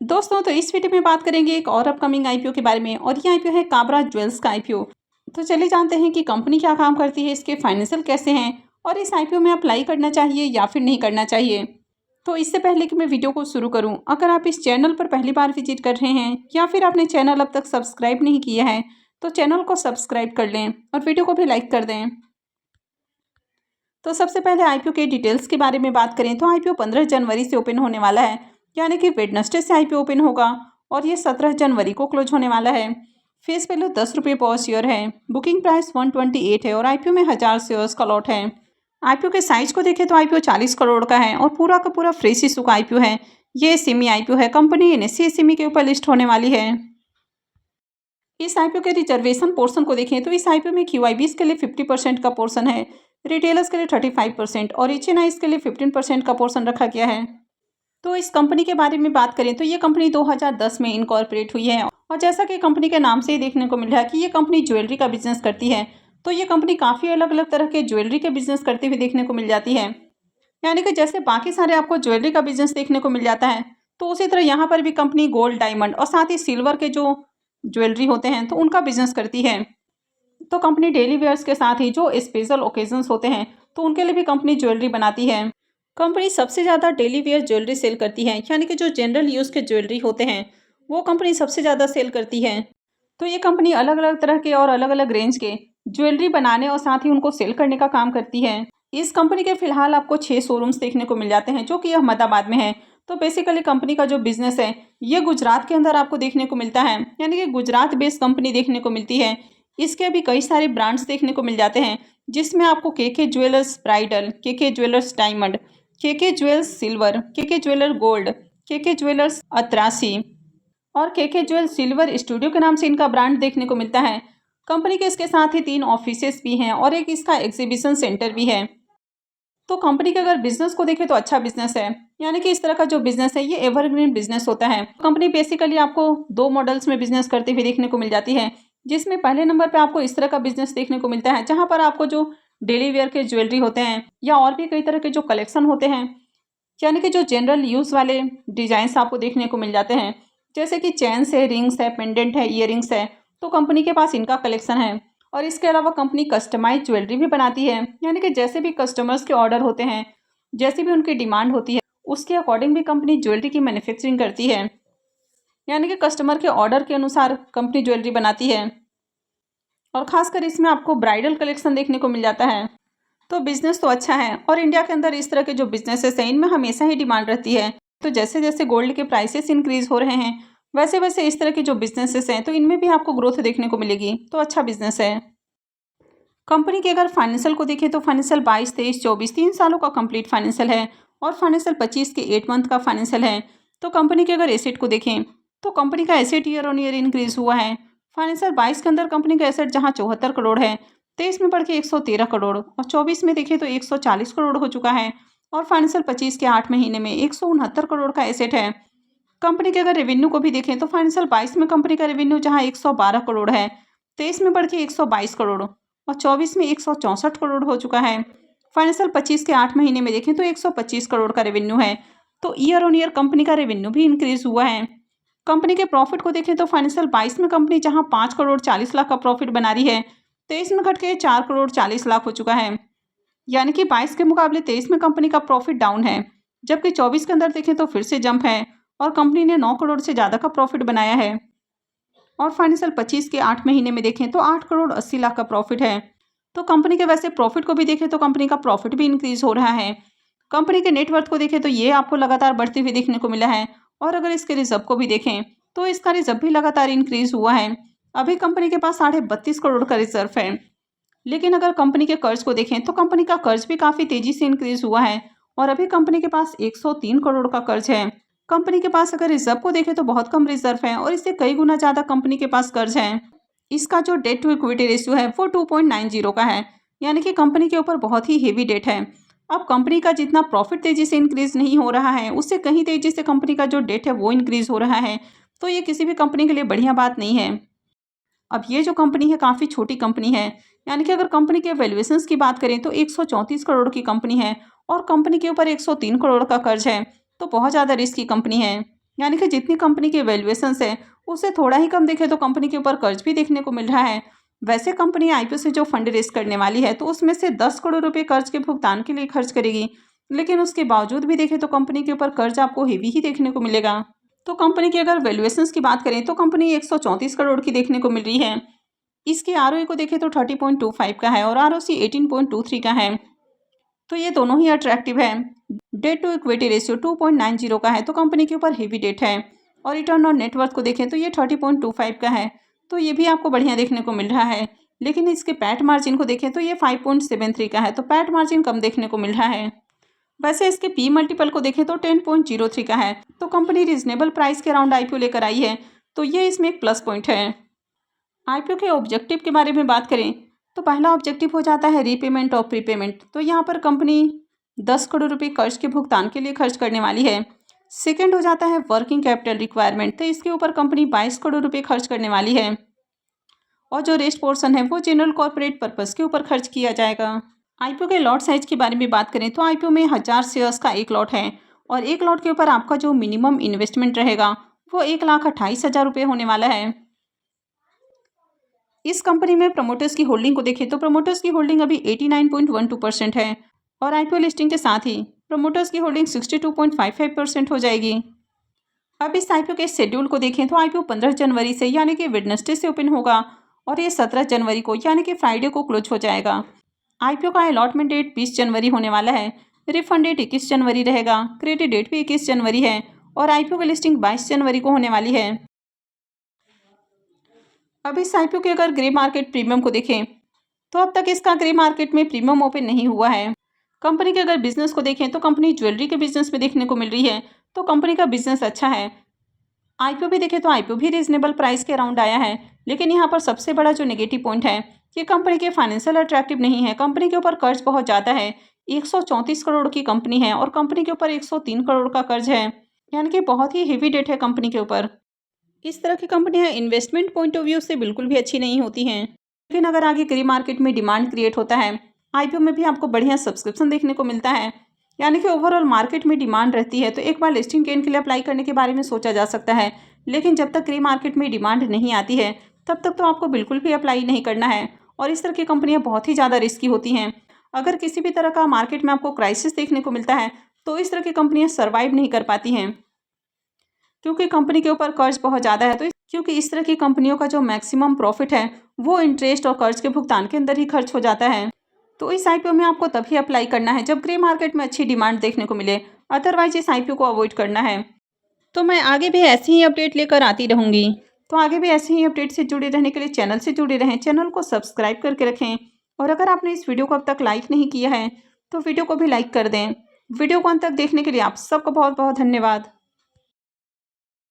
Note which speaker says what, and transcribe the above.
Speaker 1: दोस्तों, तो इस वीडियो में बात करेंगे एक और अपकमिंग आईपीओ के बारे में और ये आईपीओ है काबरा ज्वेल्स का आईपीओ। तो चलिए जानते हैं कि कंपनी क्या काम करती है, इसके फाइनेंशियल कैसे हैं और इस आईपीओ में अप्लाई करना चाहिए या फिर नहीं करना चाहिए। तो इससे पहले कि मैं वीडियो को शुरू करूं, अगर आप इस चैनल पर पहली बार विजिट कर रहे हैं या फिर आपने चैनल अब तक सब्सक्राइब नहीं किया है तो चैनल को सब्सक्राइब कर लें और वीडियो को भी लाइक कर दें। तो सबसे पहले आईपीओ के डिटेल्स के बारे में बात करें तो आईपीओ 15 जनवरी से ओपन होने वाला है, यानी कि वेडनेसडे से आईपीओ ओपन होगा और ये 17 जनवरी को क्लोज होने वाला है। फेस वैल्यू 10 रुपये पर शेयर है। बुकिंग प्राइस 128 है और आईपीओ में 1000 शेयर्स का लॉट है। आईपीओ के साइज को देखें तो आईपीओ 40 करोड़ का है और पूरा का पूरा फ्रेश इशू का आईपीओ है। ये सेमी आईपीओ है। कंपनी एनएससी सेमी के ऊपर लिस्ट होने वाली है। इस आईपीओ के रिजर्वेशन पोर्शन को देखें तो इस आईपीओ में क्यूआईबीज के लिए 50% का पोर्शन है, रिटेलर्स के लिए 35% और एचएनआईज के लिए 15% का पोर्शन रखा गया है। तो इस कंपनी के बारे में बात करें तो ये कंपनी 2010 में इनकॉर्पोरेट हुई है और जैसा कि कंपनी के नाम से ही देखने को मिल रहा है कि ये कंपनी ज्वेलरी का बिजनेस करती है। तो ये कंपनी काफ़ी अलग अलग तरह के ज्वेलरी के बिजनेस करते हुए देखने को मिल जाती है, यानी कि जैसे बाकी सारे आपको ज्वेलरी का बिजनेस देखने को मिल जाता है तो उसी तरह यहाँ पर भी कंपनी गोल्ड, डायमंड और साथ ही सिल्वर के जो ज्वेलरी होते हैं तो उनका बिजनेस करती है। तो कंपनी डेली वेयर्स के साथ ही जो स्पेशल ओकेजन्स होते हैं तो उनके लिए भी कंपनी ज्वेलरी बनाती है। कंपनी सबसे ज़्यादा डेली वेयर ज्वेलरी सेल करती है, यानी कि जो जनरल यूज़ के ज्वेलरी होते हैं वो कंपनी सबसे ज़्यादा सेल करती है। तो ये कंपनी अलग अलग तरह के और अलग अलग रेंज के ज्वेलरी बनाने और साथ ही उनको सेल करने का काम करती है। इस कंपनी के फिलहाल आपको 6 शोरूम्स देखने को मिल जाते हैं जो कि अहमदाबाद में है। तो बेसिकली कंपनी का जो बिजनेस है ये गुजरात के अंदर आपको देखने को मिलता है, यानी कि गुजरात बेस्ड कंपनी देखने को मिलती है। इसके अभी कई सारे ब्रांड्स देखने को मिल जाते हैं जिसमें आपको KK jewellers bridal, KK jewellers diamond, KK jewels silver, KK jeweller gold, KK jewellers अतरासी और केके ज्वेल सिल्वर स्टूडियो के नाम से इनका ब्रांड देखने को मिलता है। कंपनी के इसके साथ ही 3 ऑफिसेस भी हैं और एक इसका एग्जीबिशन सेंटर भी है। तो कंपनी के अगर बिजनेस को देखें तो अच्छा बिजनेस है, यानी कि इस तरह का जो बिजनेस है ये एवरग्रीन बिजनेस होता है। कंपनी बेसिकली आपको 2 मॉडल्स में बिजनेस करते हुए देखने को मिल जाती है, जिसमें पहले नंबर पे आपको इस तरह का बिजनेस देखने को मिलता है जहां पर आपको जो डेली वेयर के ज्वेलरी होते हैं या और भी कई तरह के जो कलेक्शन होते हैं, यानी कि जो जनरल यूज़ वाले डिजाइन आपको देखने को मिल जाते हैं, जैसे कि चेन्स है, रिंग्स है, पेंडेंट है, ईयरिंग्स है, तो कंपनी के पास इनका कलेक्शन है। और इसके अलावा कंपनी कस्टमाइज ज्वेलरी भी बनाती है, यानी कि जैसे भी कस्टमर्स के ऑर्डर होते हैं, जैसी भी उनकी डिमांड होती है उसके अकॉर्डिंग भी कंपनी ज्वेलरी की मैन्युफैक्चरिंग करती है, यानी कि कस्टमर के ऑर्डर के अनुसार कंपनी ज्वेलरी बनाती है। और खासकर इसमें आपको ब्राइडल कलेक्शन देखने को मिल जाता है। तो बिजनेस तो अच्छा है और इंडिया के अंदर इस तरह के जो बिजनेसेस हैं इनमें हमेशा ही डिमांड रहती है। तो जैसे जैसे गोल्ड के प्राइसेस इंक्रीज हो रहे हैं वैसे वैसे इस तरह के जो बिजनेसेस हैं तो इनमें भी आपको ग्रोथ देखने को मिलेगी। तो अच्छा बिजनेस है। कंपनी के अगर फाइनेंशियल को देखें तो फाइनेंशियल 22, 23, 24 3 सालों का कंप्लीट फाइनेंशियल है और फाइनेंशियल 25 के 8 मंथ का फाइनेंशियल है। तो कंपनी के अगर एसेट को देखें तो कंपनी का asset year on year increase हुआ है। फाइनेंशियल 22 के अंदर कंपनी का एसेट जहां 74 करोड़ है, 23 में बढ़ के 113 करोड़ और 24 में देखें तो 140 करोड़ हो चुका है और फाइनेंशियल 25 के 8 महीने में 169 करोड़ का एसेट है। कंपनी के अगर रेवेन्यू को भी देखें तो फाइनेंशियल 22 में कंपनी का रेवेन्यू जहां 112 करोड़ है, 23 में बढ़ के 122 करोड़ और 24 में 164 करोड़ हो चुका है। फाइनेंशियल 25 के 8 महीने में देखें तो 125 करोड़ का रेवेन्यू है। तो ईयर ऑन ईयर कंपनी का रेवेन्यू भी इंक्रीज हुआ है। कंपनी के प्रॉफिट को देखें तो फाइनेंशियल 22 में कंपनी जहां 5 करोड़ 40 लाख का प्रॉफिट बना रही है, 23 में घट के 4 करोड़ 40 लाख हो चुका है, यानी कि 22 के मुकाबले 23 में कंपनी का प्रॉफिट डाउन है। जबकि 24 के अंदर देखें तो फिर से जंप है और कंपनी ने 9 करोड़ से ज़्यादा का प्रॉफिट बनाया है और फाइनेंशियल 25 के 8 महीने में देखें तो 8 करोड़ 80 लाख का प्रॉफिट है। तो कंपनी के वैसे प्रॉफिट को भी देखें तो कंपनी का प्रॉफिट भी इंक्रीज हो रहा है। कंपनी के नेटवर्थ को देखें तो ये आपको लगातार बढ़ते हुए देखने को मिला है और अगर इसके रिजर्व को भी देखें तो इसका रिजर्व भी लगातार इंक्रीज हुआ है। अभी कंपनी के पास 32.5 करोड़ का रिजर्व है। लेकिन अगर कंपनी के कर्ज को देखें तो कंपनी का कर्ज भी काफ़ी तेजी से इंक्रीज हुआ है और अभी कंपनी के पास 103 करोड़ का कर्ज है। कंपनी के पास अगर रिजर्व को देखें तो बहुत कम रिजर्व है और इससे कई गुना ज़्यादा कंपनी के पास कर्ज है। इसका जो डेट टू इक्विटी रेशियो है वो 2.90 का है, यानी कि कंपनी के ऊपर बहुत ही हेवी डेट है। अब कंपनी का जितना प्रॉफिट तेजी से इंक्रीज नहीं हो रहा है उससे कहीं तेजी से कंपनी का जो डेट है वो इंक्रीज हो रहा है। तो ये किसी भी कंपनी के लिए बढ़िया बात नहीं है। अब ये जो कंपनी है काफ़ी छोटी कंपनी है, यानी कि अगर कंपनी के वैल्यूएशंस की बात करें तो 134 करोड़ की कंपनी है और कंपनी के ऊपर 103 करोड़ का कर्ज है। तो बहुत ज़्यादा रिस्क की कंपनी है। यानी कि जितनी कंपनी के वैल्यूएशंस है उससे थोड़ा ही कम देखे तो कंपनी के ऊपर कर्ज भी देखने को मिल रहा है। वैसे कंपनी आईपीओ से जो फंड रेज करने वाली है तो उसमें से 10 करोड़ रुपए कर्ज के भुगतान के लिए खर्च करेगी, लेकिन उसके बावजूद भी देखें तो कंपनी के ऊपर कर्ज आपको हेवी ही देखने को मिलेगा। तो कंपनी की अगर वैल्यूएशंस की बात करें तो कंपनी 134 करोड़ की देखने को मिल रही है। इसके आरओई को देखें तो 30.25 का है और आरओसी 18.23 का है, तो ये दोनों ही अट्रैक्टिव है। डेट टू इक्विटी रेशियो 2.90 का है, तो कंपनी के ऊपर हेवी डेट है। और रिटर्न ऑन नेटवर्थ को देखें तो ये 30.25 का है, तो ये भी आपको बढ़िया देखने को मिल रहा है। लेकिन इसके पैट मार्जिन को देखें तो ये 5.73 का है, तो पैट मार्जिन कम देखने को मिल रहा है। वैसे इसके पी मल्टीपल को देखें तो 10.03 का है, तो कंपनी रीजनेबल प्राइस के अराउंड आईपीओ लेकर आई है, तो ये इसमें एक प्लस पॉइंट है। आईपीओ के ऑब्जेक्टिव के बारे में बात करें तो पहला ऑब्जेक्टिव हो जाता है रीपेमेंट और प्रीपेमेंट, तो यहाँ पर कंपनी 10 करोड़ रुपए कर्ज के भुगतान के लिए खर्च करने वाली है। सेकंड हो जाता है वर्किंग कैपिटल रिक्वायरमेंट, तो इसके ऊपर कंपनी 22 करोड़ रुपए खर्च करने वाली है और जो रेस्ट पोर्शन है वो जनरल कॉर्पोरेट पर्पस के ऊपर खर्च किया जाएगा। आईपीओ के लॉट साइज के बारे में बात करें तो आईपीओ में 1000 शेयर्स का एक लॉट है और एक लॉट के ऊपर आपका जो मिनिमम इन्वेस्टमेंट रहेगा वो 1,28,000 रुपये होने वाला है। इस कंपनी में प्रमोटर्स की होल्डिंग को देखें तो प्रमोटर्स की होल्डिंग अभी 89.12% है और आईपीओ लिस्टिंग के साथ ही प्रमोटर्स की होल्डिंग 62.55% हो जाएगी। अब इस आईपीओ के शेड्यूल को देखें तो आईपीओ 15 जनवरी से यानी कि वेडनेसडे से ओपन होगा और ये 17 जनवरी को यानी कि फ्राइडे को क्लोज हो जाएगा। आईपीओ का अलॉटमेंट डेट 20 जनवरी होने वाला है, रिफंड डेट 21 जनवरी रहेगा, क्रेडिट डेट भी 21 जनवरी है और आईपीओ की लिस्टिंग 22 जनवरी को होने वाली है। अब इस आईपीओ के अगर ग्रे मार्केट प्रीमियम को देखें तो अब तक इसका ग्रे मार्केट में प्रीमियम ओपन नहीं हुआ है। कंपनी के अगर बिजनेस को देखें तो कंपनी ज्वेलरी के बिजनेस में देखने को मिल रही है, तो कंपनी का बिजनेस अच्छा है। आईपीओ भी देखें तो आईपीओ भी रीजनेबल प्राइस के अराउंड आया है, लेकिन यहाँ पर सबसे बड़ा जो नेगेटिव पॉइंट है कि कंपनी के फाइनेंशियल अट्रैक्टिव नहीं है। कंपनी के ऊपर कर्ज बहुत ज़्यादा है, 134 करोड़ की कंपनी है और कंपनी के ऊपर 103 करोड़ का कर्ज है, यानी कि बहुत ही हेवी डेट है कंपनी के ऊपर। इस तरह की कंपनियां इन्वेस्टमेंट पॉइंट ऑफ व्यू से बिल्कुल भी अच्छी नहीं होती हैं। लेकिन अगर आगे ग्रे मार्केट में डिमांड क्रिएट होता है, आईपीओ में भी आपको बढ़िया सब्सक्रिप्शन देखने को मिलता है, यानी कि ओवरऑल मार्केट में डिमांड रहती है, तो एक बार लिस्टिंग गेन के लिए अप्लाई करने के बारे में सोचा जा सकता है। लेकिन जब तक ग्रे मार्केट में डिमांड नहीं आती है तब तक तो आपको बिल्कुल भी अप्लाई नहीं करना है। और इस तरह की कंपनियाँ बहुत ही ज़्यादा रिस्की होती हैं। अगर किसी भी तरह का मार्केट में आपको क्राइसिस देखने को मिलता है तो इस तरह की कंपनियाँ सर्वाइव नहीं कर पाती हैं, क्योंकि कंपनी के ऊपर कर्ज बहुत ज़्यादा है। तो क्योंकि इस तरह की कंपनियों का जो मैक्सिमम प्रॉफिट है वो इंटरेस्ट और कर्ज के भुगतान के अंदर ही खर्च हो जाता है। तो इस आईपीओ में आपको तभी अप्लाई करना है जब ग्रे मार्केट में अच्छी डिमांड देखने को मिले, अदरवाइज इस आईपीओ को अवॉइड करना है। तो मैं आगे भी ऐसी ही अपडेट लेकर आती रहूँगी, तो आगे भी ऐसे ही अपडेट से जुड़े रहने के लिए चैनल से जुड़े रहें, चैनल को सब्सक्राइब करके रखें। और अगर आपने इस वीडियो को अब तक लाइक नहीं किया है तो वीडियो को भी लाइक कर दें। वीडियो को अंत तक देखने के लिए आप सबका बहुत बहुत धन्यवाद।